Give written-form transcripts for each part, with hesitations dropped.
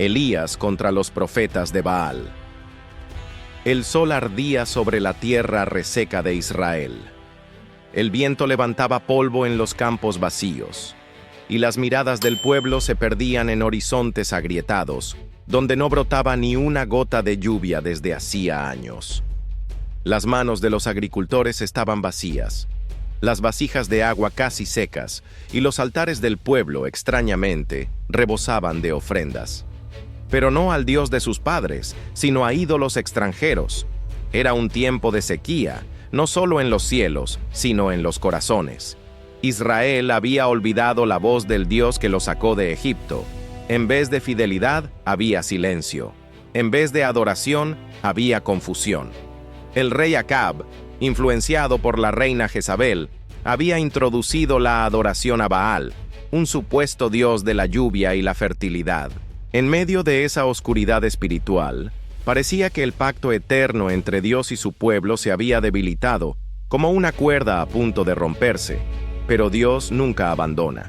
Elías contra los profetas de Baal. El sol ardía sobre la tierra reseca de Israel. El viento levantaba polvo en los campos vacíos, y las miradas del pueblo se perdían en horizontes agrietados, donde no brotaba ni una gota de lluvia desde hacía años. Las manos de los agricultores estaban vacías, las vasijas de agua casi secas, y los altares del pueblo, extrañamente, rebosaban de ofrendas. Pero no al Dios de sus padres, sino a ídolos extranjeros. Era un tiempo de sequía, no solo en los cielos, sino en los corazones. Israel había olvidado la voz del Dios que lo sacó de Egipto. En vez de fidelidad, había silencio. En vez de adoración, había confusión. El rey Acab, influenciado por la reina Jezabel, había introducido la adoración a Baal, un supuesto dios de la lluvia y la fertilidad. En medio de esa oscuridad espiritual, parecía que el pacto eterno entre Dios y su pueblo se había debilitado, como una cuerda a punto de romperse, pero Dios nunca abandona.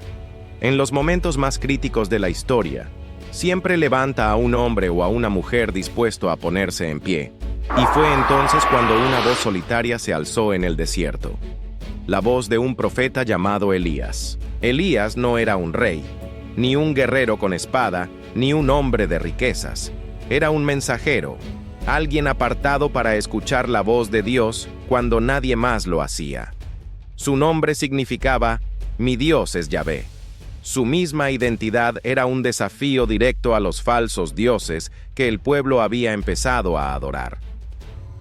En los momentos más críticos de la historia, siempre levanta a un hombre o a una mujer dispuesto a ponerse en pie, y fue entonces cuando una voz solitaria se alzó en el desierto. La voz de un profeta llamado Elías. Elías no era un rey, ni un guerrero con espada, ni un hombre de riquezas. Era un mensajero, alguien apartado para escuchar la voz de Dios cuando nadie más lo hacía. Su nombre significaba, "Mi Dios es Yahvé". Su misma identidad era un desafío directo a los falsos dioses que el pueblo había empezado a adorar.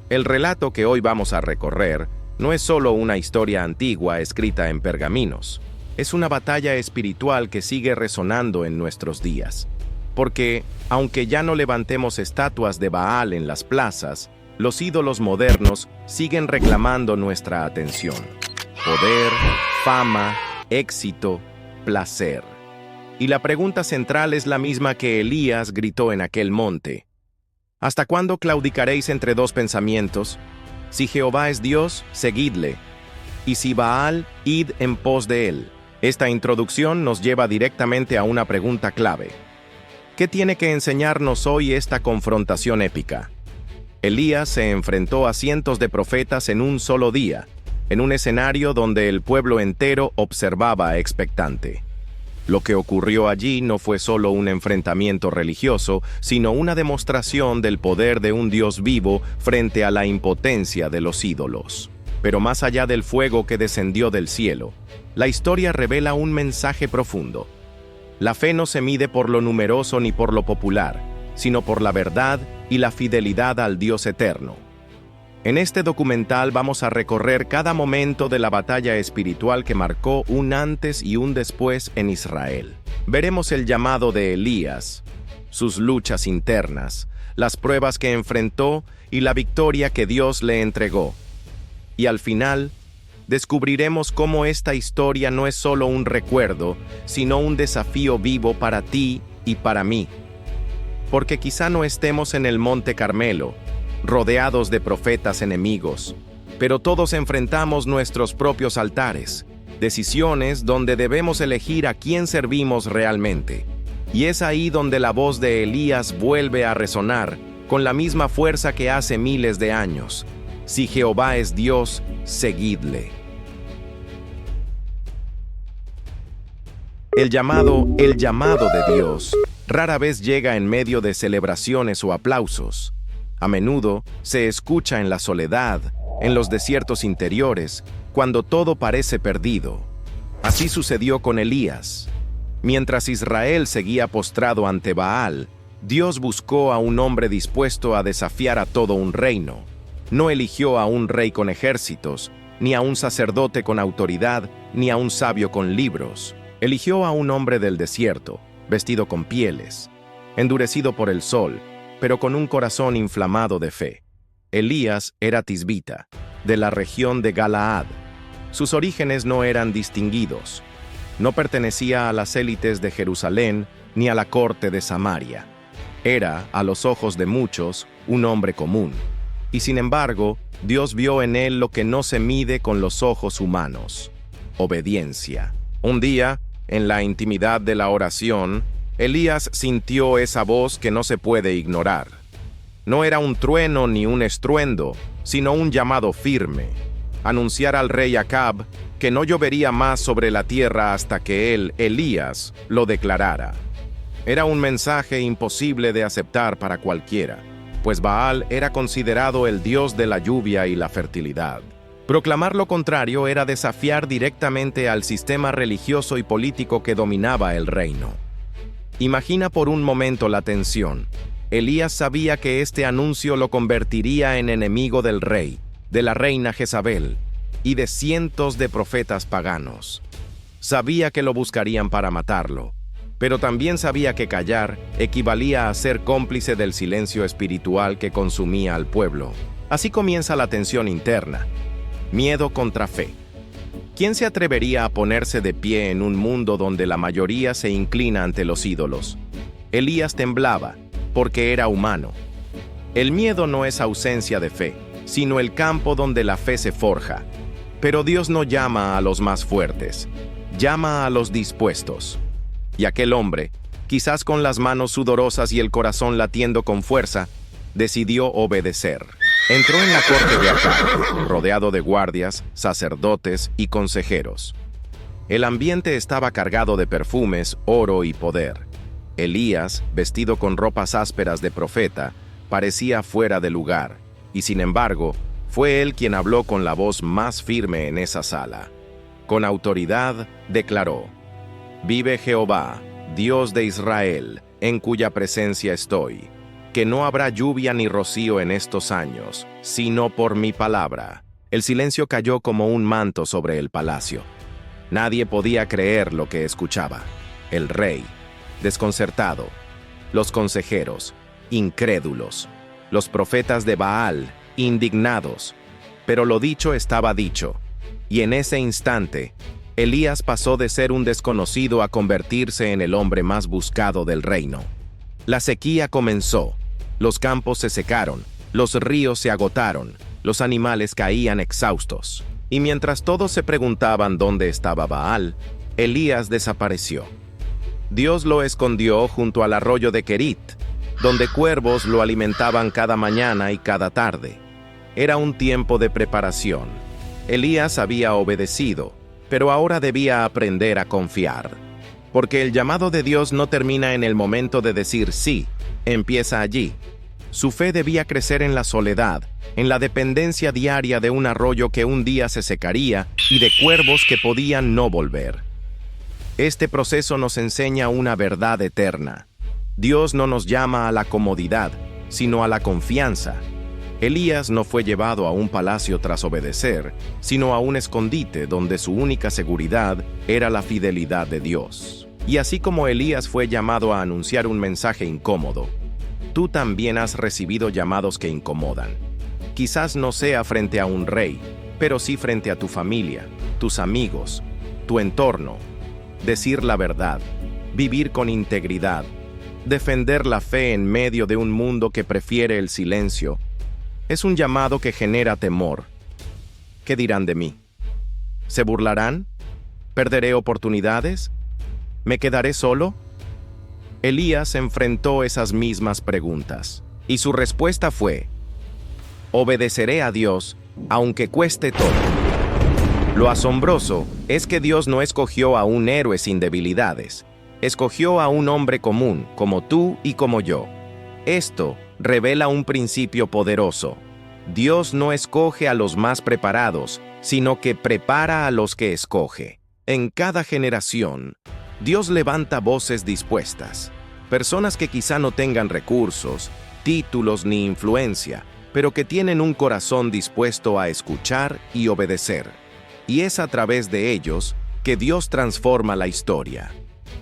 El relato que hoy vamos a recorrer no es solo una historia antigua escrita en pergaminos. Es una batalla espiritual que sigue resonando en nuestros días. Porque, aunque ya no levantemos estatuas de Baal en las plazas, los ídolos modernos siguen reclamando nuestra atención. Poder, fama, éxito, placer. Y la pregunta central es la misma que Elías gritó en aquel monte. ¿Hasta cuándo claudicaréis entre dos pensamientos? Si Jehová es Dios, seguidle, y si Baal, id en pos de él. Esta introducción nos lleva directamente a una pregunta clave. ¿Qué tiene que enseñarnos hoy esta confrontación épica? Elías se enfrentó a cientos de profetas en un solo día, en un escenario donde el pueblo entero observaba expectante. Lo que ocurrió allí no fue solo un enfrentamiento religioso, sino una demostración del poder de un Dios vivo frente a la impotencia de los ídolos. Pero más allá del fuego que descendió del cielo, la historia revela un mensaje profundo. La fe no se mide por lo numeroso ni por lo popular, sino por la verdad y la fidelidad al Dios eterno. En este documental vamos a recorrer cada momento de la batalla espiritual que marcó un antes y un después en Israel. Veremos el llamado de Elías, sus luchas internas, las pruebas que enfrentó y la victoria que Dios le entregó. Y al final, descubriremos cómo esta historia no es solo un recuerdo, sino un desafío vivo para ti y para mí. Porque quizá no estemos en el Monte Carmelo, rodeados de profetas enemigos, pero todos enfrentamos nuestros propios altares, decisiones donde debemos elegir a quién servimos realmente. Y es ahí donde la voz de Elías vuelve a resonar, con la misma fuerza que hace miles de años. Si Jehová es Dios, seguidle. El llamado de Dios rara vez llega en medio de celebraciones o aplausos. A menudo se escucha en la soledad, en los desiertos interiores, cuando todo parece perdido. Así sucedió con Elías. Mientras Israel seguía postrado ante Baal, Dios buscó a un hombre dispuesto a desafiar a todo un reino. No eligió a un rey con ejércitos, ni a un sacerdote con autoridad, ni a un sabio con libros. Eligió a un hombre del desierto, vestido con pieles, endurecido por el sol, pero con un corazón inflamado de fe. Elías era tisbita, de la región de Galaad. Sus orígenes no eran distinguidos. No pertenecía a las élites de Jerusalén ni a la corte de Samaria. Era, a los ojos de muchos, un hombre común. Y sin embargo, Dios vio en él lo que no se mide con los ojos humanos: obediencia. Un día, en la intimidad de la oración, Elías sintió esa voz que no se puede ignorar. No era un trueno ni un estruendo, sino un llamado firme. Anunciar al rey Acab que no llovería más sobre la tierra hasta que él, Elías, lo declarara. Era un mensaje imposible de aceptar para cualquiera, pues Baal era considerado el dios de la lluvia y la fertilidad. Proclamar lo contrario era desafiar directamente al sistema religioso y político que dominaba el reino. Imagina por un momento la tensión. Elías sabía que este anuncio lo convertiría en enemigo del rey, de la reina Jezabel y de cientos de profetas paganos. Sabía que lo buscarían para matarlo, pero también sabía que callar equivalía a ser cómplice del silencio espiritual que consumía al pueblo. Así comienza la tensión interna. Miedo contra fe. ¿Quién se atrevería a ponerse de pie en un mundo donde la mayoría se inclina ante los ídolos? Elías temblaba, porque era humano. El miedo no es ausencia de fe, sino el campo donde la fe se forja. Pero Dios no llama a los más fuertes, llama a los dispuestos. Y aquel hombre, quizás con las manos sudorosas y el corazón latiendo con fuerza, decidió obedecer. Entró en la corte de Acab, rodeado de guardias, sacerdotes y consejeros. El ambiente estaba cargado de perfumes, oro y poder. Elías, vestido con ropas ásperas de profeta, parecía fuera de lugar, y sin embargo, fue él quien habló con la voz más firme en esa sala. Con autoridad, declaró: «Vive Jehová, Dios de Israel, en cuya presencia estoy, que no habrá lluvia ni rocío en estos años, sino por mi palabra». El silencio cayó como un manto sobre el palacio. Nadie podía creer lo que escuchaba. El rey, desconcertado; los consejeros, incrédulos; los profetas de Baal, indignados. Pero lo dicho estaba dicho, y en ese instante, Elías pasó de ser un desconocido a convertirse en el hombre más buscado del reino. La sequía comenzó. Los campos se secaron, los ríos se agotaron, los animales caían exhaustos. Y mientras todos se preguntaban dónde estaba Baal, Elías desapareció. Dios lo escondió junto al arroyo de Querit, donde cuervos lo alimentaban cada mañana y cada tarde. Era un tiempo de preparación. Elías había obedecido, pero ahora debía aprender a confiar. Porque el llamado de Dios no termina en el momento de decir sí, empieza allí. Su fe debía crecer en la soledad, en la dependencia diaria de un arroyo que un día se secaría y de cuervos que podían no volver. Este proceso nos enseña una verdad eterna. Dios no nos llama a la comodidad, sino a la confianza. Elías no fue llevado a un palacio tras obedecer, sino a un escondite donde su única seguridad era la fidelidad de Dios. Y así como Elías fue llamado a anunciar un mensaje incómodo, tú también has recibido llamados que incomodan. Quizás no sea frente a un rey, pero sí frente a tu familia, tus amigos, tu entorno. Decir la verdad, vivir con integridad, defender la fe en medio de un mundo que prefiere el silencio, es un llamado que genera temor. ¿Qué dirán de mí? ¿Se burlarán? ¿Perderé oportunidades? ¿Me quedaré solo? Elías enfrentó esas mismas preguntas, y su respuesta fue: obedeceré a Dios, aunque cueste todo. Lo asombroso es que Dios no escogió a un héroe sin debilidades, escogió a un hombre común, como tú y como yo. Esto revela un principio poderoso. Dios no escoge a los más preparados, sino que prepara a los que escoge. En cada generación, Dios levanta voces dispuestas, personas que quizá no tengan recursos, títulos ni influencia, pero que tienen un corazón dispuesto a escuchar y obedecer. Y es a través de ellos que Dios transforma la historia.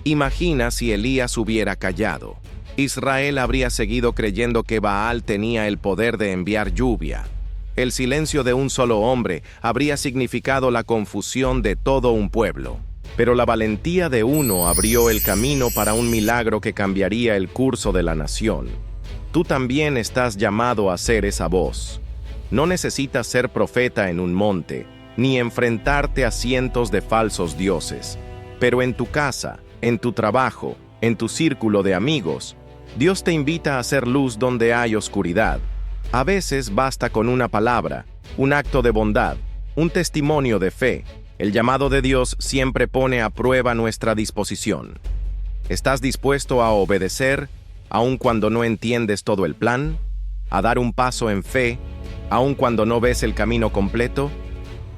Imagina si Elías hubiera callado. Israel habría seguido creyendo que Baal tenía el poder de enviar lluvia. El silencio de un solo hombre habría significado la confusión de todo un pueblo. Pero la valentía de uno abrió el camino para un milagro que cambiaría el curso de la nación. Tú también estás llamado a ser esa voz. No necesitas ser profeta en un monte, ni enfrentarte a cientos de falsos dioses. Pero en tu casa, en tu trabajo, En tu círculo de amigos, Dios te invita a hacer luz donde hay oscuridad. A veces basta con una palabra, un acto de bondad, un testimonio de fe. El llamado de Dios siempre pone a prueba nuestra disposición. ¿Estás dispuesto a obedecer, aun cuando no entiendes todo el plan? ¿A dar un paso en fe, aun cuando no ves el camino completo?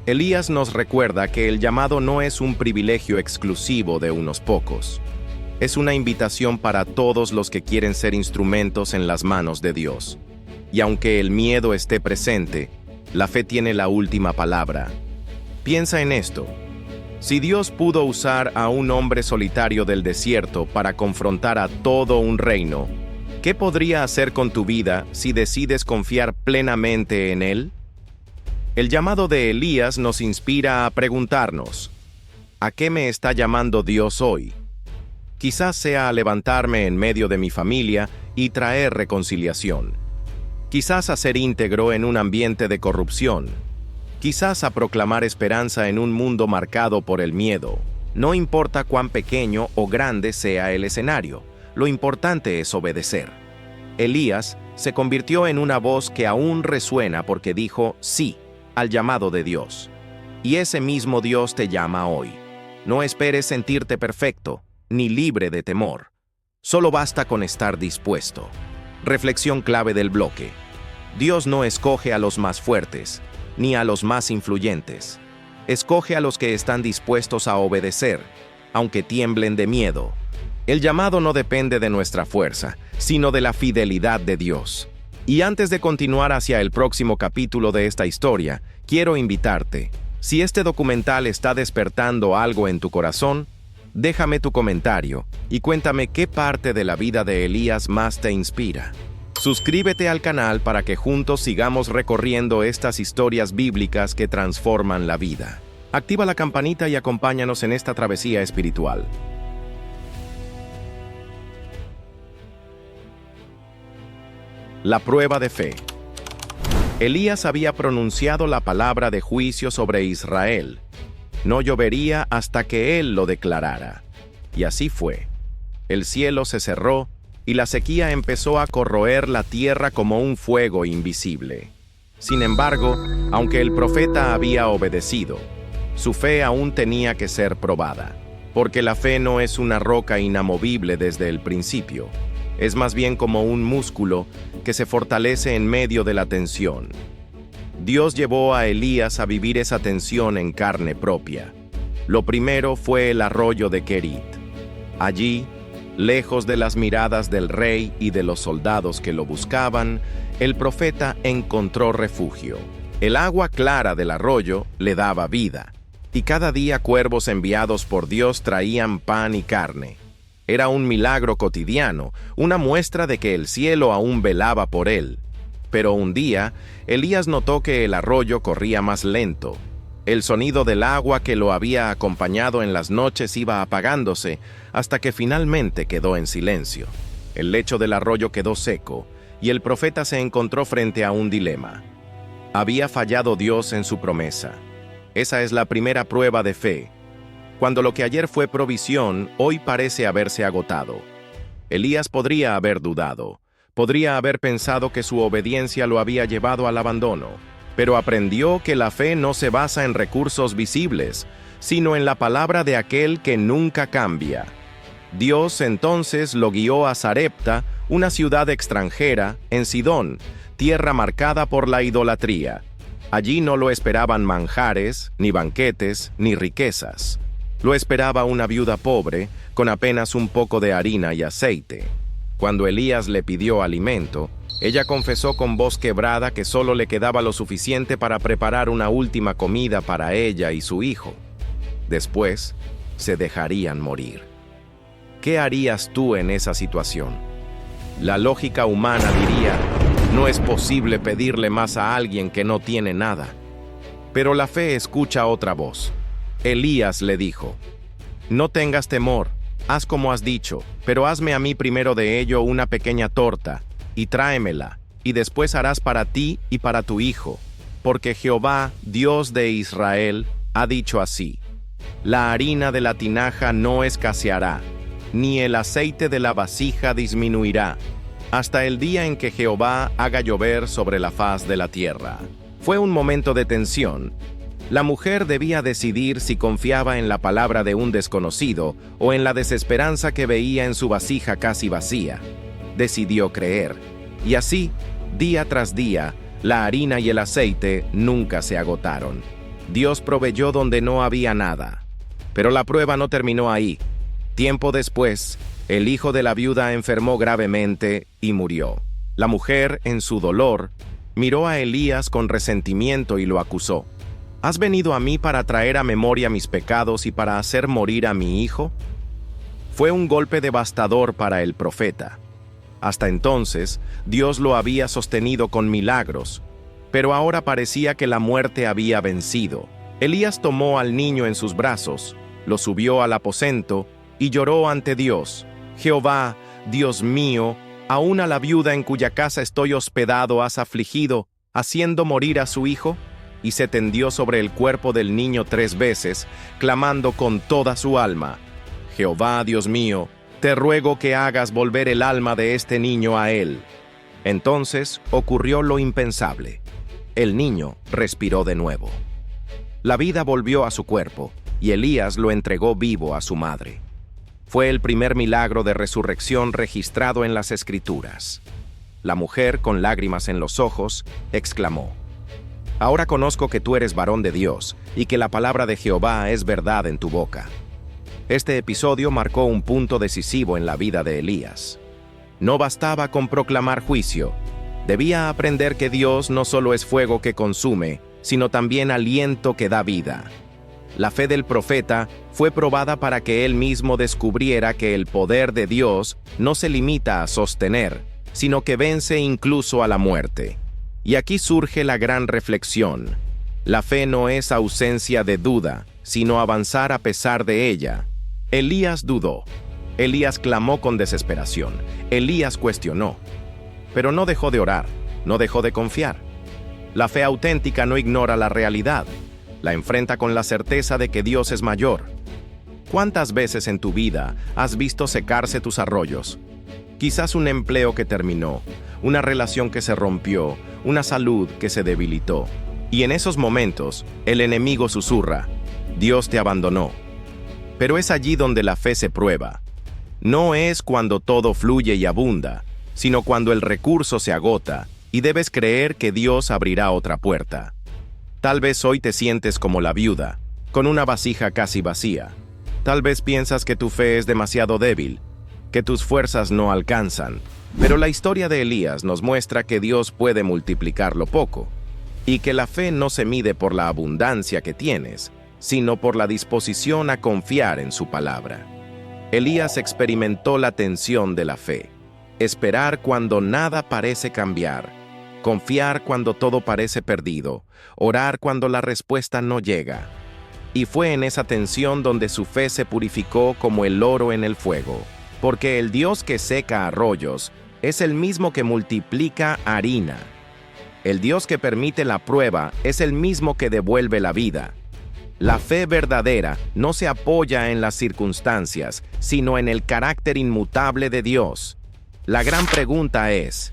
Elías nos recuerda que el llamado no es un privilegio exclusivo de unos pocos. Es una invitación para todos los que quieren ser instrumentos en las manos de Dios. Y aunque el miedo esté presente, la fe tiene la última palabra. Piensa en esto. Si Dios pudo usar a un hombre solitario del desierto para confrontar a todo un reino, ¿qué podría hacer con tu vida si decides confiar plenamente en Él? El llamado de Elías nos inspira a preguntarnos, ¿a qué me está llamando Dios hoy? Quizás sea a levantarme en medio de mi familia y traer reconciliación. Quizás a ser íntegro en un ambiente de corrupción. Quizás a proclamar esperanza en un mundo marcado por el miedo. No importa cuán pequeño o grande sea el escenario, lo importante es obedecer. Elías se convirtió en una voz que aún resuena porque dijo sí al llamado de Dios. Y ese mismo Dios te llama hoy. No esperes sentirte perfecto, ni libre de temor. Solo basta con estar dispuesto. Reflexión clave del bloque. Dios no escoge a los más fuertes, ni a los más influyentes. Escoge a los que están dispuestos a obedecer, aunque tiemblen de miedo. El llamado no depende de nuestra fuerza, sino de la fidelidad de Dios. Y antes de continuar hacia el próximo capítulo de esta historia, quiero invitarte. Si este documental está despertando algo en tu corazón, déjame tu comentario y cuéntame qué parte de la vida de Elías más te inspira. Suscríbete al canal para que juntos sigamos recorriendo estas historias bíblicas que transforman la vida. Activa la campanita y acompáñanos en esta travesía espiritual. La prueba de fe. Elías había pronunciado la palabra de juicio sobre Israel. No llovería hasta que él lo declarara. Y así fue. El cielo se cerró y la sequía empezó a corroer la tierra como un fuego invisible. Sin embargo, aunque el profeta había obedecido, su fe aún tenía que ser probada, porque la fe no es una roca inamovible desde el principio. Es más bien como un músculo que se fortalece en medio de la tensión. Dios llevó a Elías a vivir esa tensión en carne propia. Lo primero fue el arroyo de Kerit. Allí, lejos de las miradas del rey y de los soldados que lo buscaban, el profeta encontró refugio. El agua clara del arroyo le daba vida, y cada día cuervos enviados por Dios traían pan y carne. Era un milagro cotidiano, una muestra de que el cielo aún velaba por él. Pero un día, Elías notó que el arroyo corría más lento. El sonido del agua que lo había acompañado en las noches iba apagándose, hasta que finalmente quedó en silencio. El lecho del arroyo quedó seco, y el profeta se encontró frente a un dilema. Había fallado Dios en su promesa. Esa es la primera prueba de fe. Cuando lo que ayer fue provisión, hoy parece haberse agotado. Elías podría haber dudado. Podría haber pensado que su obediencia lo había llevado al abandono, pero aprendió que la fe no se basa en recursos visibles, sino en la palabra de aquel que nunca cambia. Dios entonces lo guió a Sarepta, una ciudad extranjera, en Sidón, tierra marcada por la idolatría. Allí no lo esperaban manjares, ni banquetes, ni riquezas. Lo esperaba una viuda pobre, con apenas un poco de harina y aceite. Cuando Elías le pidió alimento, ella confesó con voz quebrada que solo le quedaba lo suficiente para preparar una última comida para ella y su hijo. Después, se dejarían morir. ¿Qué harías tú en esa situación? La lógica humana diría, no es posible pedirle más a alguien que no tiene nada. Pero la fe escucha otra voz. Elías le dijo, no tengas temor, haz como has dicho, pero hazme a mí primero de ello una pequeña torta, y tráemela, y después harás para ti y para tu hijo, porque Jehová, Dios de Israel, ha dicho así, la harina de la tinaja no escaseará, ni el aceite de la vasija disminuirá, hasta el día en que Jehová haga llover sobre la faz de la tierra. Fue un momento de tensión. La mujer debía decidir si confiaba en la palabra de un desconocido o en la desesperanza que veía en su vasija casi vacía. Decidió creer, y así, día tras día, la harina y el aceite nunca se agotaron. Dios proveyó donde no había nada. Pero la prueba no terminó ahí. Tiempo después, el hijo de la viuda enfermó gravemente y murió. La mujer, en su dolor, miró a Elías con resentimiento y lo acusó. ¿Has venido a mí para traer a memoria mis pecados y para hacer morir a mi hijo? Fue un golpe devastador para el profeta. Hasta entonces, Dios lo había sostenido con milagros, pero ahora parecía que la muerte había vencido. Elías tomó al niño en sus brazos, lo subió al aposento y lloró ante Dios. Jehová, Dios mío, aún a la viuda en cuya casa estoy hospedado has afligido, haciendo morir a su hijo. Y se tendió sobre el cuerpo del niño 3 veces, clamando con toda su alma: Jehová, Dios mío, te ruego que hagas volver el alma de este niño a él. Entonces ocurrió lo impensable. El niño respiró de nuevo. La vida volvió a su cuerpo, y Elías lo entregó vivo a su madre. Fue el primer milagro de resurrección registrado en las Escrituras. La mujer, con lágrimas en los ojos, exclamó: Ahora conozco que tú eres varón de Dios, y que la palabra de Jehová es verdad en tu boca. Este episodio marcó un punto decisivo en la vida de Elías. No bastaba con proclamar juicio. Debía aprender que Dios no solo es fuego que consume, sino también aliento que da vida. La fe del profeta fue probada para que él mismo descubriera que el poder de Dios no se limita a sostener, sino que vence incluso a la muerte. Y aquí surge la gran reflexión. La fe no es ausencia de duda, sino avanzar a pesar de ella. Elías dudó. Elías clamó con desesperación. Elías cuestionó. Pero no dejó de orar, no dejó de confiar. La fe auténtica no ignora la realidad. La enfrenta con la certeza de que Dios es mayor. ¿Cuántas veces en tu vida has visto secarse tus arroyos? Quizás un empleo que terminó, una relación que se rompió, una salud que se debilitó. Y en esos momentos, el enemigo susurra: Dios te abandonó. Pero es allí donde la fe se prueba. No es cuando todo fluye y abunda, sino cuando el recurso se agota y debes creer que Dios abrirá otra puerta. Tal vez hoy te sientes como la viuda, con una vasija casi vacía. Tal vez piensas que tu fe es demasiado débil, que tus fuerzas no alcanzan. Pero la historia de Elías nos muestra que Dios puede multiplicar lo poco, y que la fe no se mide por la abundancia que tienes, sino por la disposición a confiar en su palabra. Elías experimentó la tensión de la fe: esperar cuando nada parece cambiar, confiar cuando todo parece perdido, orar cuando la respuesta no llega. Y fue en esa tensión donde su fe se purificó como el oro en el fuego, porque el Dios que seca arroyos es el mismo que multiplica harina. El Dios que permite la prueba es el mismo que devuelve la vida. La fe verdadera no se apoya en las circunstancias, sino en el carácter inmutable de Dios. La gran pregunta es: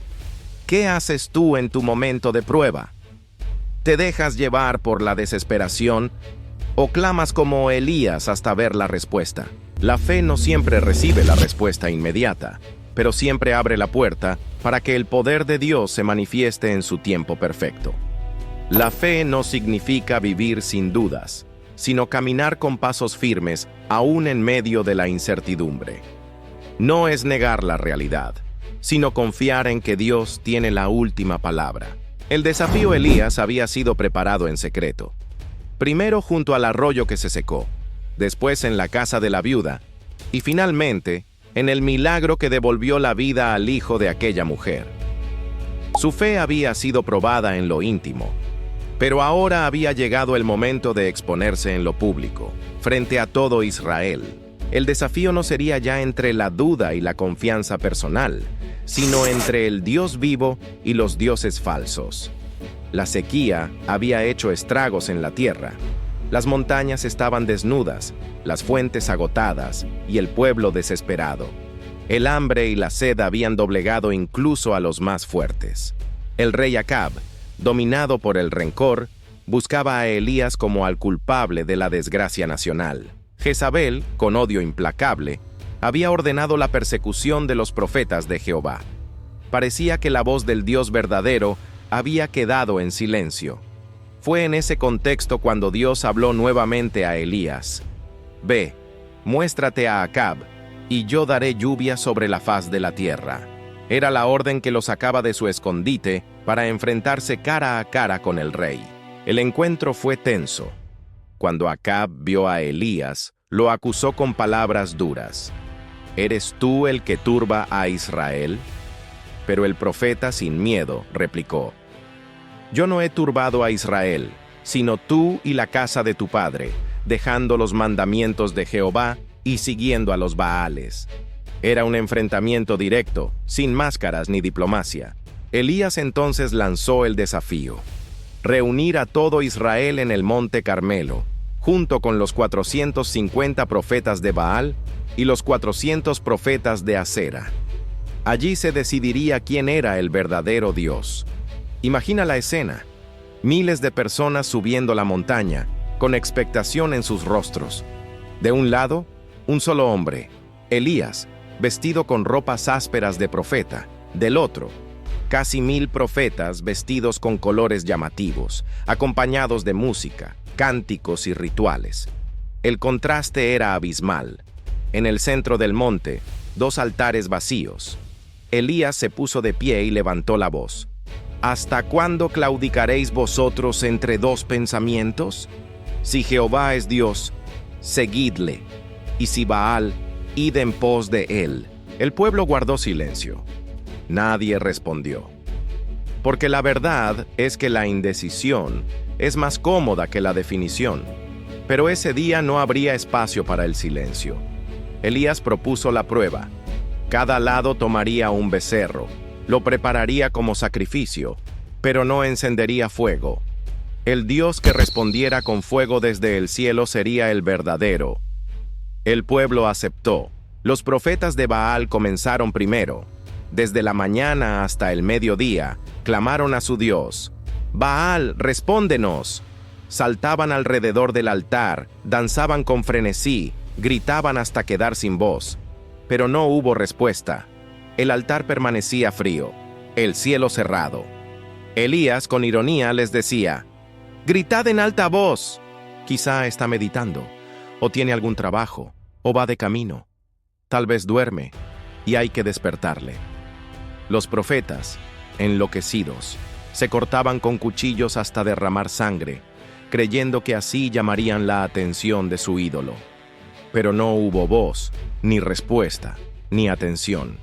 ¿qué haces tú en tu momento de prueba? ¿Te dejas llevar por la desesperación o clamas como Elías hasta ver la respuesta? La fe no siempre recibe la respuesta inmediata, pero siempre abre la puerta para que el poder de Dios se manifieste en su tiempo perfecto. La fe no significa vivir sin dudas, sino caminar con pasos firmes aún en medio de la incertidumbre. No es negar la realidad, sino confiar en que Dios tiene la última palabra. El desafío Elías había sido preparado en secreto. Primero junto al arroyo que se secó, después en la casa de la viuda, y finalmente en el milagro que devolvió la vida al hijo de aquella mujer. Su fe había sido probada en lo íntimo, pero ahora había llegado el momento de exponerse en lo público, frente a todo Israel. El desafío no sería ya entre la duda y la confianza personal, sino entre el Dios vivo y los dioses falsos. La sequía había hecho estragos en la tierra. Las montañas estaban desnudas, las fuentes agotadas y el pueblo desesperado. El hambre y la sed habían doblegado incluso a los más fuertes. El rey Acab, dominado por el rencor, buscaba a Elías como al culpable de la desgracia nacional. Jezabel, con odio implacable, había ordenado la persecución de los profetas de Jehová. Parecía que la voz del Dios verdadero había quedado en silencio. Fue en ese contexto cuando Dios habló nuevamente a Elías. «Ve, muéstrate a Acab, y yo daré lluvia sobre la faz de la tierra». Era la orden que lo sacaba de su escondite para enfrentarse cara a cara con el rey. El encuentro fue tenso. Cuando Acab vio a Elías, lo acusó con palabras duras. «¿Eres tú el que turba a Israel?». Pero el profeta, sin miedo, replicó: «Yo no he turbado a Israel, sino tú y la casa de tu padre, dejando los mandamientos de Jehová y siguiendo a los Baales». Era un enfrentamiento directo, sin máscaras ni diplomacia. Elías entonces lanzó el desafío: reunir a todo Israel en el monte Carmelo, junto con los 450 profetas de Baal y los 400 profetas de Acera. Allí se decidiría quién era el verdadero Dios. Imagina la escena: miles de personas subiendo la montaña, con expectación en sus rostros. De un lado, un solo hombre, Elías, vestido con ropas ásperas de profeta. Del otro, casi 1000 profetas vestidos con colores llamativos, acompañados de música, cánticos y rituales. El contraste era abismal. En el centro del monte, 2 altares vacíos. Elías se puso de pie y levantó la voz: ¿Hasta cuándo claudicaréis vosotros entre 2 pensamientos? Si Jehová es Dios, seguidle, y si Baal, id en pos de él. El pueblo guardó silencio. Nadie respondió. Porque la verdad es que la indecisión es más cómoda que la definición. Pero ese día no habría espacio para el silencio. Elías propuso la prueba. Cada lado tomaría un becerro, lo prepararía como sacrificio, pero no encendería fuego. El Dios que respondiera con fuego desde el cielo sería el verdadero. El pueblo aceptó. Los profetas de Baal comenzaron primero. Desde la mañana hasta el mediodía, clamaron a su Dios: «Baal, respóndenos». Saltaban alrededor del altar, danzaban con frenesí, gritaban hasta quedar sin voz. Pero no hubo respuesta. El altar permanecía frío, el cielo cerrado. Elías, con ironía, les decía: «Gritad en alta voz». Quizá está meditando, o tiene algún trabajo, o va de camino. Tal vez duerme, y hay que despertarle. Los profetas, enloquecidos, se cortaban con cuchillos hasta derramar sangre, creyendo que así llamarían la atención de su ídolo. Pero no hubo voz, ni respuesta, ni atención.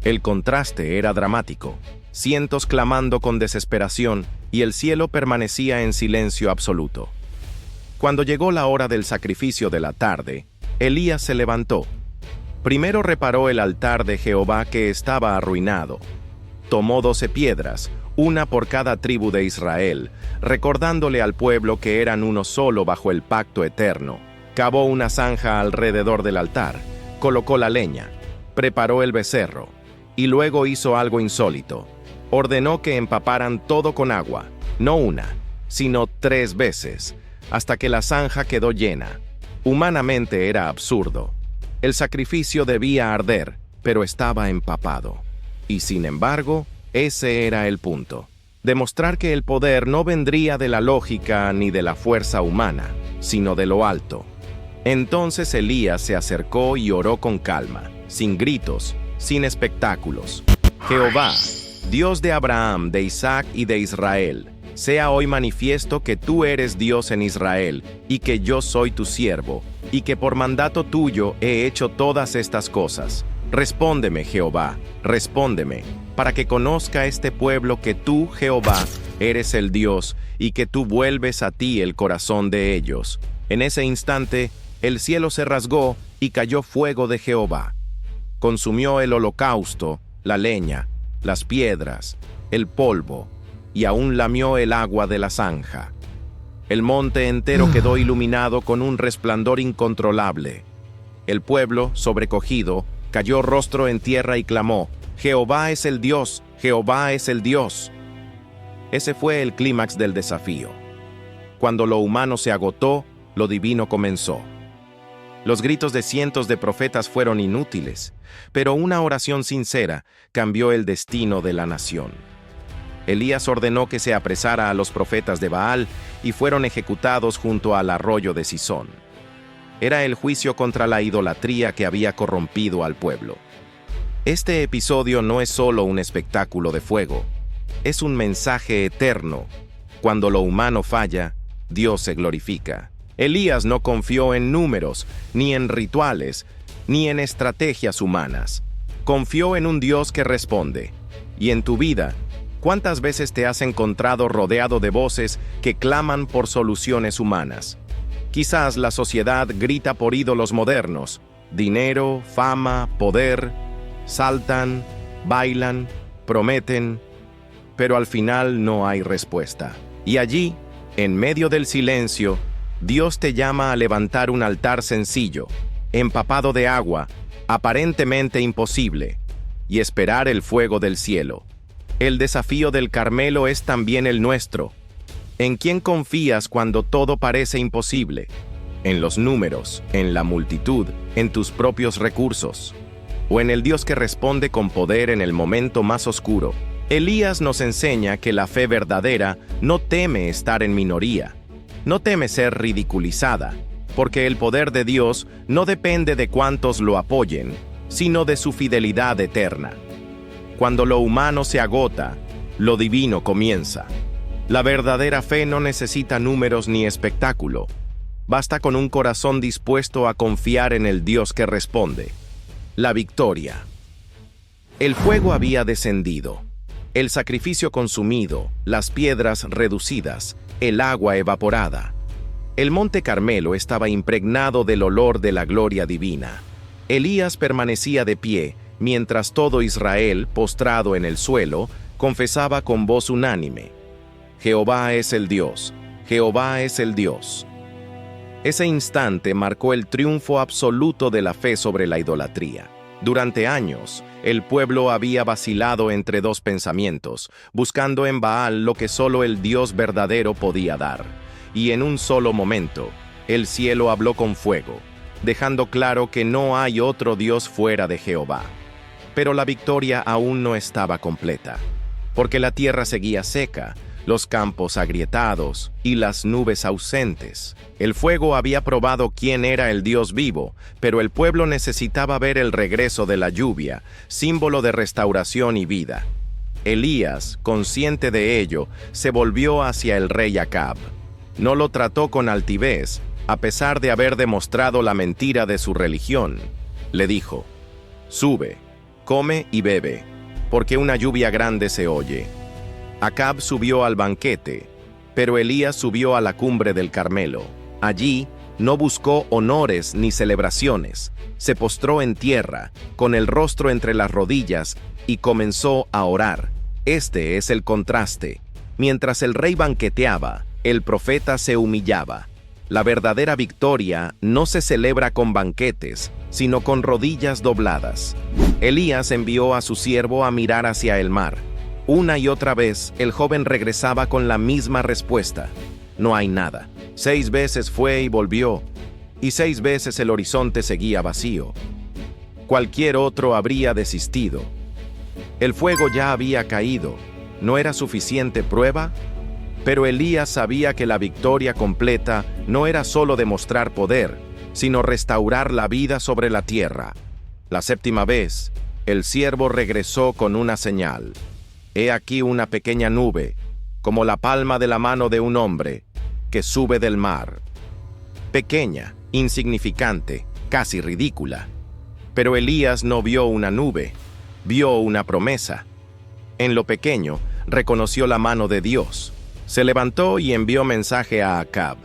El contraste era dramático, cientos clamando con desesperación, y el cielo permanecía en silencio absoluto. Cuando llegó la hora del sacrificio de la tarde, Elías se levantó. Primero reparó el altar de Jehová, que estaba arruinado. Tomó 12 piedras, una por cada tribu de Israel, recordándole al pueblo que eran uno solo bajo el pacto eterno. Cavó una zanja alrededor del altar, colocó la leña, preparó el becerro, y luego hizo algo insólito. Ordenó que empaparan todo con agua, no una, sino 3 veces, hasta que la zanja quedó llena. Humanamente era absurdo. El sacrificio debía arder, pero estaba empapado. Y sin embargo, ese era el punto: demostrar que el poder no vendría de la lógica ni de la fuerza humana, sino de lo alto. Entonces Elías se acercó y oró con calma, sin gritos, sin espectáculos. «Jehová, Dios de Abraham, de Isaac y de Israel, sea hoy manifiesto que tú eres Dios en Israel, y que yo soy tu siervo, y que por mandato tuyo he hecho todas estas cosas. Respóndeme, Jehová, respóndeme, para que conozca este pueblo que tú, Jehová, eres el Dios, y que tú vuelves a ti el corazón de ellos». En ese instante, el cielo se rasgó y cayó fuego de Jehová. Consumió el holocausto, la leña, las piedras, el polvo, y aún lamió el agua de la zanja. El monte entero quedó iluminado con un resplandor incontrolable. El pueblo, sobrecogido, cayó rostro en tierra y clamó: «Jehová es el Dios, Jehová es el Dios». Ese fue el clímax del desafío. Cuando lo humano se agotó, lo divino comenzó. Los gritos de cientos de profetas fueron inútiles, pero una oración sincera cambió el destino de la nación. Elías ordenó que se apresara a los profetas de Baal y fueron ejecutados junto al arroyo de Cisón. Era el juicio contra la idolatría que había corrompido al pueblo. Este episodio no es solo un espectáculo de fuego, es un mensaje eterno. Cuando lo humano falla, Dios se glorifica. Elías no confió en números, ni en rituales, ni en estrategias humanas. Confió en un Dios que responde. Y en tu vida, ¿cuántas veces te has encontrado rodeado de voces que claman por soluciones humanas? Quizás la sociedad grita por ídolos modernos: dinero, fama, poder. Saltan, bailan, prometen, pero al final no hay respuesta. Y allí, en medio del silencio, Dios te llama a levantar un altar sencillo, empapado de agua, aparentemente imposible, y esperar el fuego del cielo. El desafío del Carmelo es también el nuestro. ¿En quién confías cuando todo parece imposible? ¿En los números, en la multitud, en tus propios recursos? ¿O en el Dios que responde con poder en el momento más oscuro? Elías nos enseña que la fe verdadera no teme estar en minoría, no teme ser ridiculizada, porque el poder de Dios no depende de cuántos lo apoyen, sino de su fidelidad eterna. Cuando lo humano se agota, lo divino comienza. La verdadera fe no necesita números ni espectáculo. Basta con un corazón dispuesto a confiar en el Dios que responde. La victoria. El fuego había descendido, el sacrificio consumido, las piedras reducidas, el agua evaporada. El monte Carmelo estaba impregnado del olor de la gloria divina. Elías permanecía de pie, mientras todo Israel, postrado en el suelo, confesaba con voz unánime: «Jehová es el Dios, Jehová es el Dios». Ese instante marcó el triunfo absoluto de la fe sobre la idolatría. Durante años, el pueblo había vacilado entre dos pensamientos, buscando en Baal lo que solo el Dios verdadero podía dar. Y en un solo momento, el cielo habló con fuego, dejando claro que no hay otro Dios fuera de Jehová. Pero la victoria aún no estaba completa, porque la tierra seguía seca, los campos agrietados y las nubes ausentes. El fuego había probado quién era el Dios vivo, pero el pueblo necesitaba ver el regreso de la lluvia, símbolo de restauración y vida. Elías, consciente de ello, se volvió hacia el rey Acab. No lo trató con altivez, a pesar de haber demostrado la mentira de su religión. Le dijo: «Sube, come y bebe, porque una lluvia grande se oye». Acab subió al banquete, pero Elías subió a la cumbre del Carmelo. Allí no buscó honores ni celebraciones, se postró en tierra, con el rostro entre las rodillas, y comenzó a orar. Este es el contraste. Mientras el rey banqueteaba, el profeta se humillaba. La verdadera victoria no se celebra con banquetes, sino con rodillas dobladas. Elías envió a su siervo a mirar hacia el mar. Una y otra vez, el joven regresaba con la misma respuesta: «No hay nada». 6 veces fue y volvió, y 6 veces el horizonte seguía vacío. Cualquier otro habría desistido. El fuego ya había caído. ¿No era suficiente prueba? Pero Elías sabía que la victoria completa no era solo demostrar poder, sino restaurar la vida sobre la tierra. La 7ª vez, el siervo regresó con una señal. «He aquí una pequeña nube, como la palma de la mano de un hombre, que sube del mar». Pequeña, insignificante, casi ridícula. Pero Elías no vio una nube, vio una promesa. En lo pequeño, reconoció la mano de Dios. Se levantó y envió mensaje a Acab: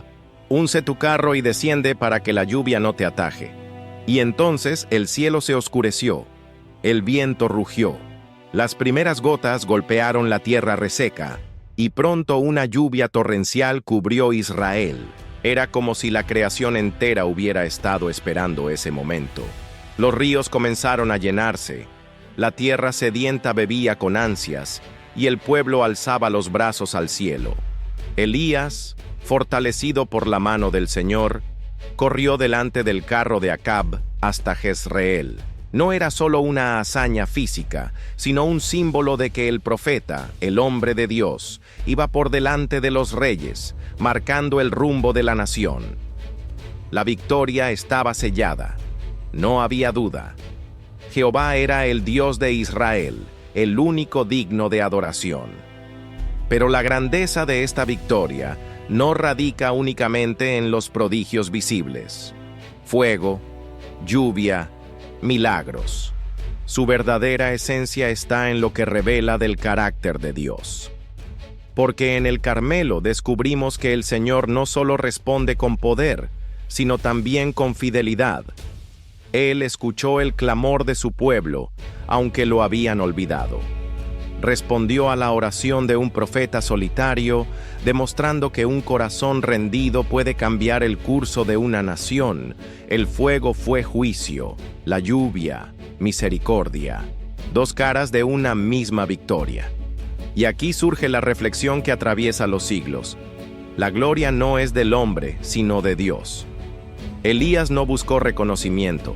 «Unce tu carro y desciende para que la lluvia no te ataje». Y entonces el cielo se oscureció, el viento rugió. Las primeras gotas golpearon la tierra reseca, y pronto una lluvia torrencial cubrió Israel. Era como si la creación entera hubiera estado esperando ese momento. Los ríos comenzaron a llenarse, la tierra sedienta bebía con ansias, y el pueblo alzaba los brazos al cielo. Elías, fortalecido por la mano del Señor, corrió delante del carro de Acab hasta Jezreel. No era solo una hazaña física, sino un símbolo de que el profeta, el hombre de Dios, iba por delante de los reyes, marcando el rumbo de la nación. La victoria estaba sellada. No había duda. Jehová era el Dios de Israel, el único digno de adoración. Pero la grandeza de esta victoria no radica únicamente en los prodigios visibles. Fuego, lluvia, milagros. Su verdadera esencia está en lo que revela del carácter de Dios. Porque en el Carmelo descubrimos que el Señor no solo responde con poder, sino también con fidelidad. Él escuchó el clamor de su pueblo, aunque lo habían olvidado. Respondió a la oración de un profeta solitario, demostrando que un corazón rendido puede cambiar el curso de una nación. El fuego fue juicio, la lluvia, misericordia. Dos caras de una misma victoria. Y aquí surge la reflexión que atraviesa los siglos. La gloria no es del hombre, sino de Dios. Elías no buscó reconocimiento,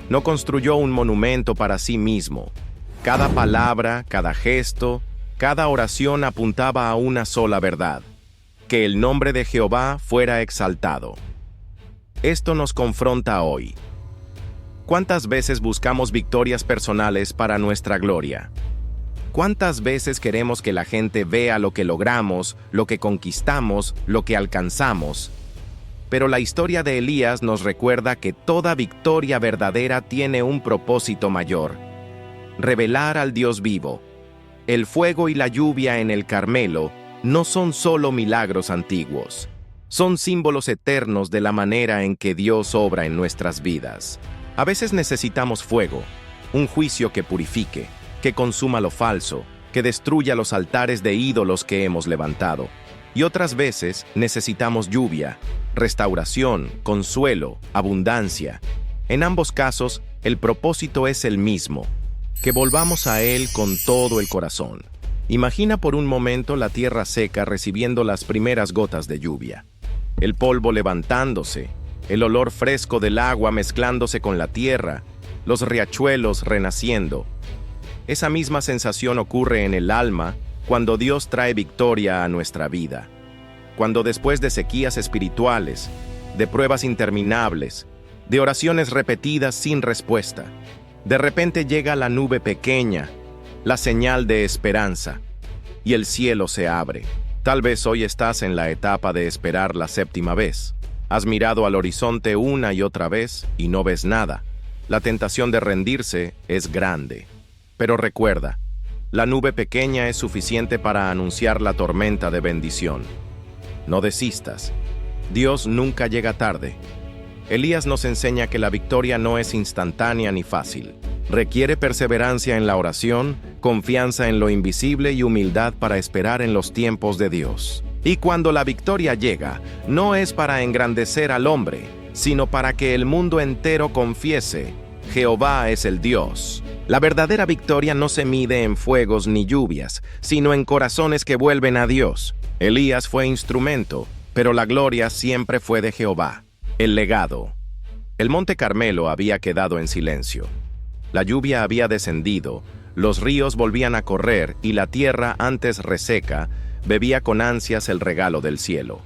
no construyó un monumento para sí mismo. Cada palabra, cada gesto, cada oración apuntaba a una sola verdad: que el nombre de Jehová fuera exaltado. Esto nos confronta hoy. ¿Cuántas veces buscamos victorias personales para nuestra gloria? ¿Cuántas veces queremos que la gente vea lo que logramos, lo que conquistamos, lo que alcanzamos? Pero la historia de Elías nos recuerda que toda victoria verdadera tiene un propósito mayor: revelar al Dios vivo. El fuego y la lluvia en el Carmelo no son solo milagros antiguos, son símbolos eternos de la manera en que Dios obra en nuestras vidas. A veces necesitamos fuego, un juicio que purifique, que consuma lo falso, que destruya los altares de ídolos que hemos levantado. Y otras veces necesitamos lluvia, restauración, consuelo, abundancia. En ambos casos, el propósito es el mismo: que volvamos a Él con todo el corazón. Imagina por un momento la tierra seca recibiendo las primeras gotas de lluvia. El polvo levantándose, el olor fresco del agua mezclándose con la tierra, los riachuelos renaciendo. Esa misma sensación ocurre en el alma cuando Dios trae victoria a nuestra vida. Cuando después de sequías espirituales, de pruebas interminables, de oraciones repetidas sin respuesta, de repente llega la nube pequeña, la señal de esperanza, y el cielo se abre. Tal vez hoy estás en la etapa de esperar la séptima vez. Has mirado al horizonte una y otra vez y no ves nada. La tentación de rendirse es grande. Pero recuerda, la nube pequeña es suficiente para anunciar la tormenta de bendición. No desistas. Dios nunca llega tarde. Elías nos enseña que la victoria no es instantánea ni fácil. Requiere perseverancia en la oración, confianza en lo invisible y humildad para esperar en los tiempos de Dios. Y cuando la victoria llega, no es para engrandecer al hombre, sino para que el mundo entero confiese: Jehová es el Dios. La verdadera victoria no se mide en fuegos ni lluvias, sino en corazones que vuelven a Dios. Elías fue instrumento, pero la gloria siempre fue de Jehová. El legado. El monte Carmelo había quedado en silencio. La lluvia había descendido, los ríos volvían a correr y la tierra, antes reseca, bebía con ansias el regalo del cielo.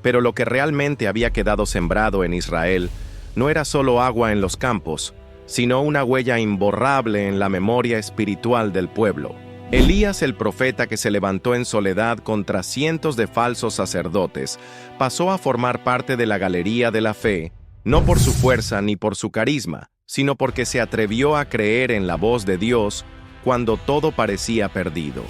Pero lo que realmente había quedado sembrado en Israel no era solo agua en los campos, sino una huella imborrable en la memoria espiritual del pueblo. Elías, el profeta que se levantó en soledad contra cientos de falsos sacerdotes, pasó a formar parte de la galería de la fe, no por su fuerza ni por su carisma, sino porque se atrevió a creer en la voz de Dios cuando todo parecía perdido.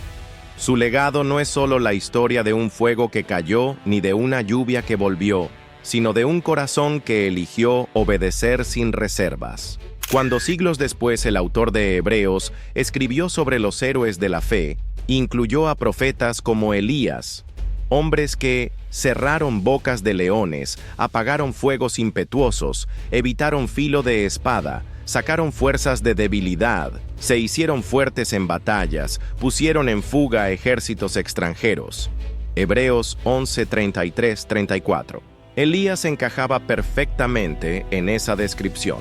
Su legado no es solo la historia de un fuego que cayó ni de una lluvia que volvió, sino de un corazón que eligió obedecer sin reservas. Cuando siglos después el autor de Hebreos escribió sobre los héroes de la fe, Incluyó a profetas como Elías, hombres que cerraron bocas de leones, apagaron fuegos impetuosos, evitaron filo de espada, sacaron fuerzas de debilidad, se hicieron fuertes en batallas, pusieron en fuga a ejércitos extranjeros. Hebreos 11:33-34. Elías encajaba perfectamente en esa descripción.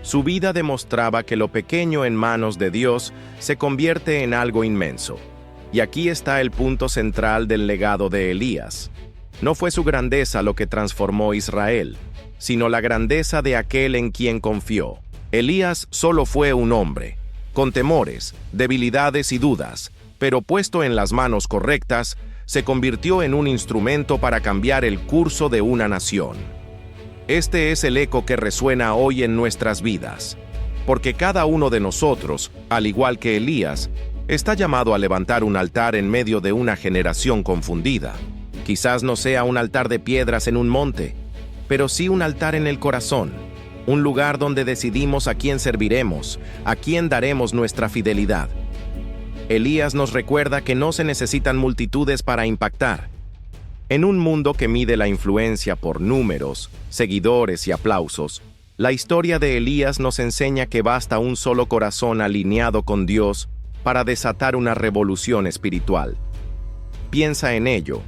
Su vida demostraba que lo pequeño en manos de Dios se convierte en algo inmenso. Y aquí está el punto central del legado de Elías. No fue su grandeza lo que transformó Israel, sino la grandeza de aquel en quien confió. Elías solo fue un hombre, con temores, debilidades y dudas, pero puesto en las manos correctas, se convirtió en un instrumento para cambiar el curso de una nación. Este es el eco que resuena hoy en nuestras vidas, porque cada uno de nosotros, al igual que Elías, está llamado a levantar un altar en medio de una generación confundida. Quizás no sea un altar de piedras en un monte, pero sí un altar en el corazón, un lugar donde decidimos a quién serviremos, a quién daremos nuestra fidelidad. Elías nos recuerda que no se necesitan multitudes para impactar. En un mundo que mide la influencia por números, seguidores y aplausos, la historia de Elías nos enseña que basta un solo corazón alineado con Dios para desatar una revolución espiritual. Piensa en ello.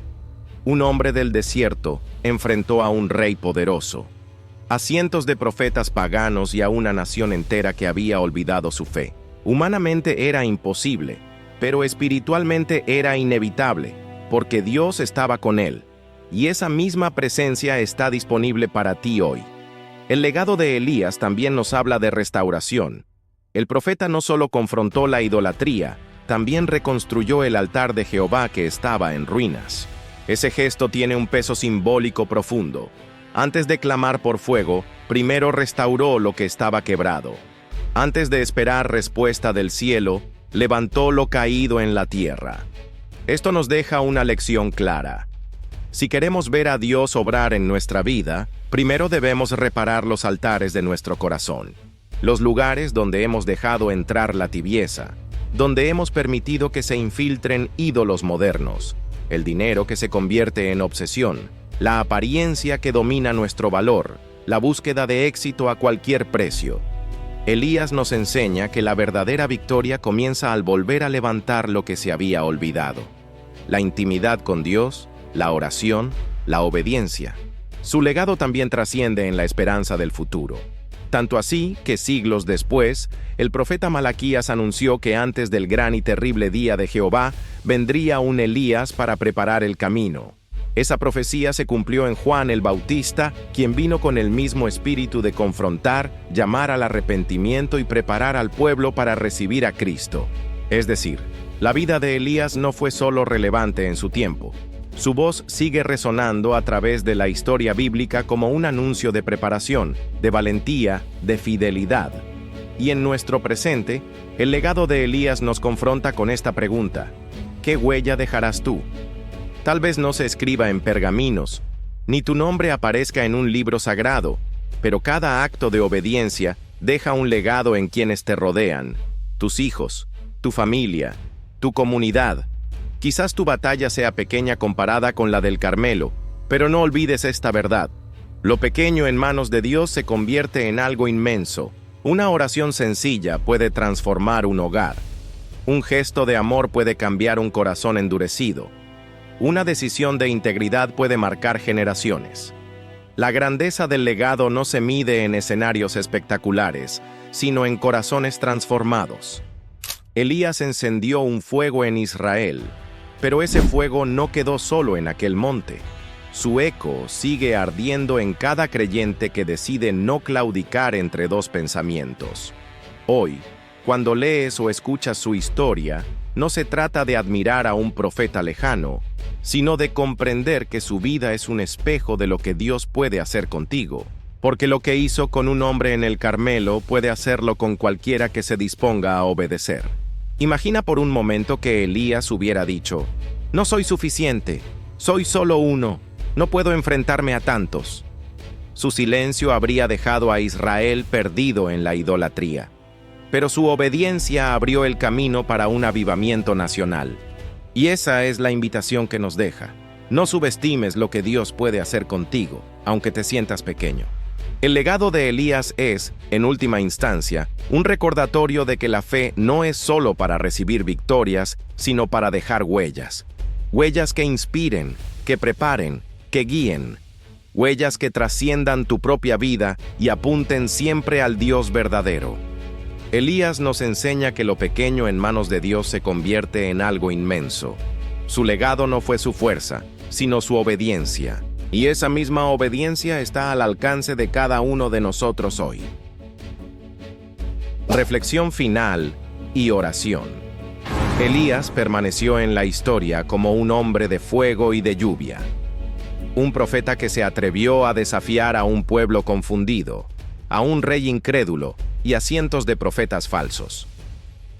Un hombre del desierto enfrentó a un rey poderoso, a cientos de profetas paganos y a una nación entera que había olvidado su fe. Humanamente era imposible, pero espiritualmente era inevitable, porque Dios estaba con él, y esa misma presencia está disponible para ti hoy. El legado de Elías también nos habla de restauración. El profeta no solo confrontó la idolatría, también reconstruyó el altar de Jehová que estaba en ruinas. Ese gesto tiene un peso simbólico profundo. Antes de clamar por fuego, primero restauró lo que estaba quebrado. Antes de esperar respuesta del cielo, levantó lo caído en la tierra. Esto nos deja una lección clara. Si queremos ver a Dios obrar en nuestra vida, primero debemos reparar los altares de nuestro corazón, los lugares donde hemos dejado entrar la tibieza, donde hemos permitido que se infiltren ídolos modernos, el dinero que se convierte en obsesión, la apariencia que domina nuestro valor, la búsqueda de éxito a cualquier precio. Elías nos enseña que la verdadera victoria comienza al volver a levantar lo que se había olvidado: la intimidad con Dios, la oración, la obediencia. Su legado también trasciende en la esperanza del futuro. Tanto así que siglos después, el profeta Malaquías anunció que antes del gran y terrible día de Jehová, vendría un Elías para preparar el camino. Esa profecía se cumplió en Juan el Bautista, quien vino con el mismo espíritu de confrontar, llamar al arrepentimiento y preparar al pueblo para recibir a Cristo. Es decir, la vida de Elías no fue solo relevante en su tiempo. Su voz sigue resonando a través de la historia bíblica como un anuncio de preparación, de valentía, de fidelidad. Y en nuestro presente, el legado de Elías nos confronta con esta pregunta: ¿qué huella dejarás tú? Tal vez no se escriba en pergaminos, ni tu nombre aparezca en un libro sagrado, pero cada acto de obediencia deja un legado en quienes te rodean: tus hijos, tu familia, tu comunidad. Quizás tu batalla sea pequeña comparada con la del Carmelo, pero no olvides esta verdad: lo pequeño en manos de Dios se convierte en algo inmenso. Una oración sencilla puede transformar un hogar. Un gesto de amor puede cambiar un corazón endurecido. Una decisión de integridad puede marcar generaciones. La grandeza del legado no se mide en escenarios espectaculares, sino en corazones transformados. Elías encendió un fuego en Israel, pero ese fuego no quedó solo en aquel monte. Su eco sigue ardiendo en cada creyente que decide no claudicar entre dos pensamientos. Hoy, cuando lees o escuchas su historia, no se trata de admirar a un profeta lejano, sino de comprender que su vida es un espejo de lo que Dios puede hacer contigo, porque lo que hizo con un hombre en el Carmelo puede hacerlo con cualquiera que se disponga a obedecer. Imagina por un momento que Elías hubiera dicho: no soy suficiente, soy solo uno, no puedo enfrentarme a tantos. Su silencio habría dejado a Israel perdido en la idolatría. pero su obediencia abrió el camino para un avivamiento nacional. Y esa es la invitación que nos deja. No subestimes lo que Dios puede hacer contigo, aunque te sientas pequeño. El legado de Elías es, en última instancia, un recordatorio de que la fe no es solo para recibir victorias, sino para dejar huellas. Huellas que inspiren, que preparen, que guíen. Huellas que trasciendan tu propia vida y apunten siempre al Dios verdadero. Elías nos enseña que lo pequeño en manos de Dios se convierte en algo inmenso. Su legado no fue su fuerza, sino su obediencia. Y esa misma obediencia está al alcance de cada uno de nosotros hoy. Reflexión final y oración. Elías permaneció en la historia como un hombre de fuego y de lluvia. Un profeta que se atrevió a desafiar a un pueblo confundido, a un rey incrédulo y a cientos de profetas falsos.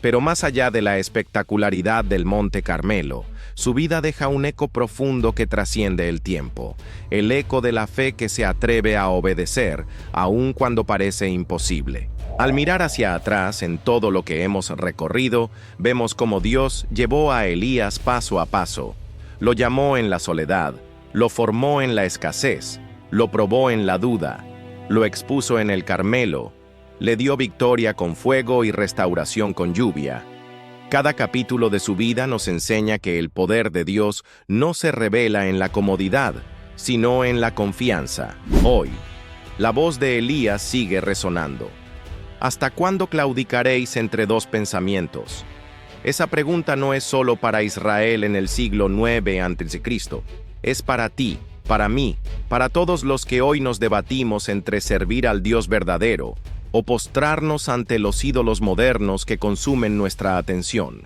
Pero más allá de la espectacularidad del Monte Carmelo, su vida deja un eco profundo que trasciende el tiempo, el eco de la fe que se atreve a obedecer, aun cuando parece imposible. Al mirar hacia atrás en todo lo que hemos recorrido, vemos cómo Dios llevó a Elías paso a paso. Lo llamó en la soledad, lo formó en la escasez, lo probó en la duda, lo expuso en el Carmelo, le dio victoria con fuego y restauración con lluvia. Cada capítulo de su vida nos enseña que el poder de Dios no se revela en la comodidad, sino en la confianza. Hoy, la voz de Elías sigue resonando. ¿Hasta cuándo claudicaréis entre dos pensamientos? Esa pregunta no es solo para Israel en el siglo IX a.C., es para ti, para mí, para todos los que hoy nos debatimos entre servir al Dios verdadero o postrarnos ante los ídolos modernos que consumen nuestra atención.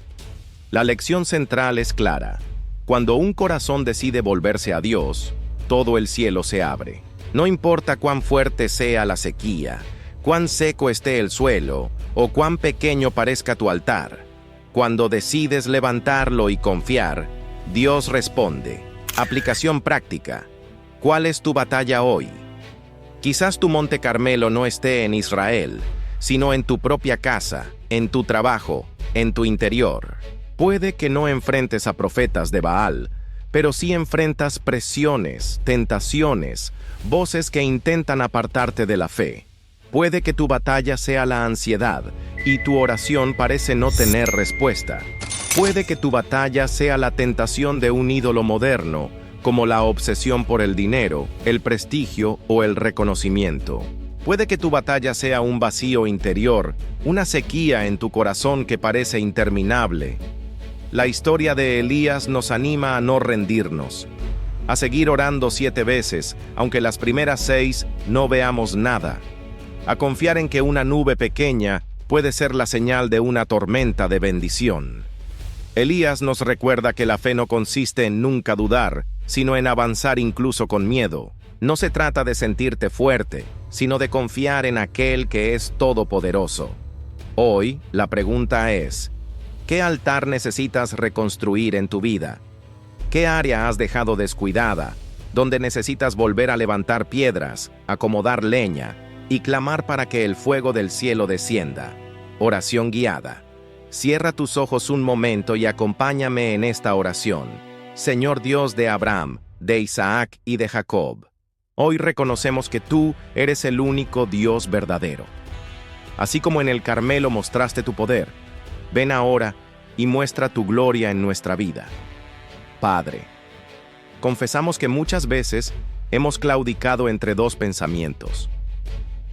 La lección central es clara. Cuando un corazón decide volverse a Dios, todo el cielo se abre. No importa cuán fuerte sea la sequía, cuán seco esté el suelo o cuán pequeño parezca tu altar. Cuando decides levantarlo y confiar, Dios responde. Aplicación práctica. ¿Cuál es tu batalla hoy? Quizás tu Monte Carmelo no esté en Israel, sino en tu propia casa, en tu trabajo, en tu interior. Puede que no enfrentes a profetas de Baal, pero sí enfrentas presiones, tentaciones, voces que intentan apartarte de la fe. Puede que tu batalla sea la ansiedad y tu oración parece no tener respuesta. Puede que tu batalla sea la tentación de un ídolo moderno, como la obsesión por el dinero, el prestigio o el reconocimiento. Puede que tu batalla sea un vacío interior, una sequía en tu corazón que parece interminable. La historia de Elías nos anima a no rendirnos, a seguir orando 7 veces, aunque las primeras 6 no veamos nada, a confiar en que una nube pequeña puede ser la señal de una tormenta de bendición. Elías nos recuerda que la fe no consiste en nunca dudar, sino en avanzar incluso con miedo. No se trata de sentirte fuerte, sino de confiar en aquel que es todopoderoso. Hoy, la pregunta es, ¿qué altar necesitas reconstruir en tu vida? ¿Qué área has dejado descuidada, donde necesitas volver a levantar piedras, acomodar leña y clamar para que el fuego del cielo descienda? Oración guiada. Cierra tus ojos un momento y acompáñame en esta oración. Señor Dios de Abraham, de Isaac y de Jacob, hoy reconocemos que tú eres el único Dios verdadero. Así como en el Carmelo mostraste tu poder, ven ahora y muestra tu gloria en nuestra vida. Padre, confesamos que muchas veces hemos claudicado entre dos pensamientos.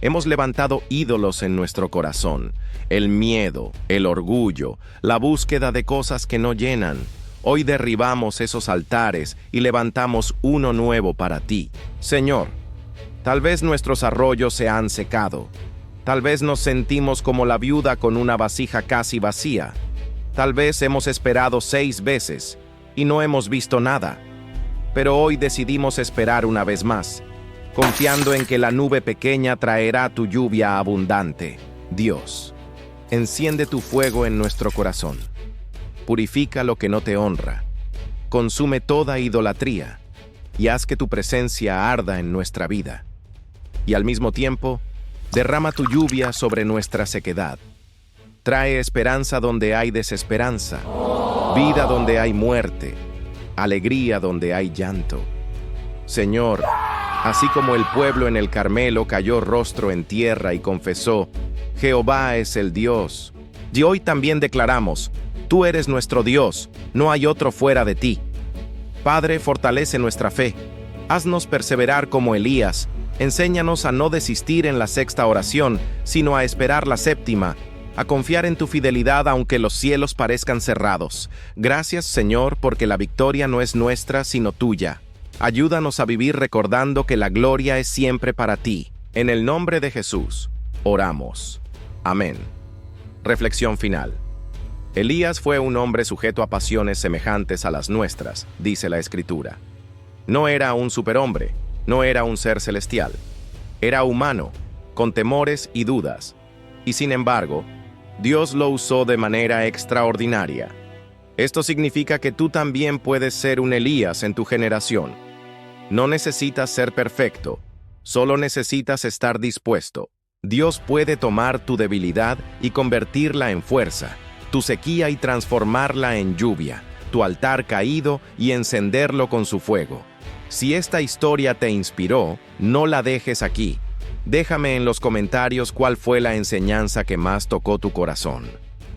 Hemos levantado ídolos en nuestro corazón, el miedo, el orgullo, la búsqueda de cosas que no llenan. Hoy derribamos esos altares y levantamos uno nuevo para ti. Señor, tal vez nuestros arroyos se han secado. Tal vez nos sentimos como la viuda con una vasija casi vacía. Tal vez hemos esperado 6 veces y no hemos visto nada. Pero hoy decidimos esperar una vez más, confiando en que la nube pequeña traerá tu lluvia abundante. Dios, enciende tu fuego en nuestro corazón. Purifica lo que no te honra. Consume toda idolatría y haz que tu presencia arda en nuestra vida. Y al mismo tiempo, derrama tu lluvia sobre nuestra sequedad. Trae esperanza donde hay desesperanza, vida donde hay muerte, alegría donde hay llanto. Señor, así como el pueblo en el Carmelo cayó rostro en tierra y confesó, Jehová es el Dios. Y hoy también declaramos, tú eres nuestro Dios, no hay otro fuera de ti. Padre, fortalece nuestra fe. Haznos perseverar como Elías. Enséñanos a no desistir en la sexta oración, sino a esperar la séptima, a confiar en tu fidelidad aunque los cielos parezcan cerrados. Gracias, Señor, porque la victoria no es nuestra, sino tuya. Ayúdanos a vivir recordando que la gloria es siempre para ti. En el nombre de Jesús, oramos. Amén. Reflexión final. Elías fue un hombre sujeto a pasiones semejantes a las nuestras, dice la Escritura. No era un superhombre, no era un ser celestial. Era humano, con temores y dudas. Y sin embargo, Dios lo usó de manera extraordinaria. Esto significa que tú también puedes ser un Elías en tu generación. No necesitas ser perfecto, solo necesitas estar dispuesto. Dios puede tomar tu debilidad y convertirla en fuerza, tu sequía y transformarla en lluvia, tu altar caído y encenderlo con su fuego. Si esta historia te inspiró, no la dejes aquí. Déjame en los comentarios cuál fue la enseñanza que más tocó tu corazón.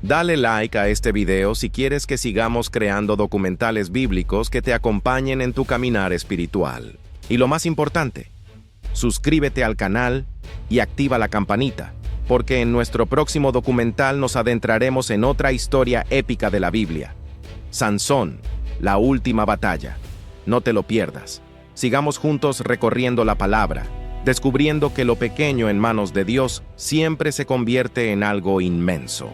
Dale like a este video si quieres que sigamos creando documentales bíblicos que te acompañen en tu caminar espiritual. Y lo más importante, suscríbete al canal y activa la campanita, porque en nuestro próximo documental nos adentraremos en otra historia épica de la Biblia. Sansón, la última batalla. No te lo pierdas. Sigamos juntos recorriendo la palabra, descubriendo que lo pequeño en manos de Dios siempre se convierte en algo inmenso.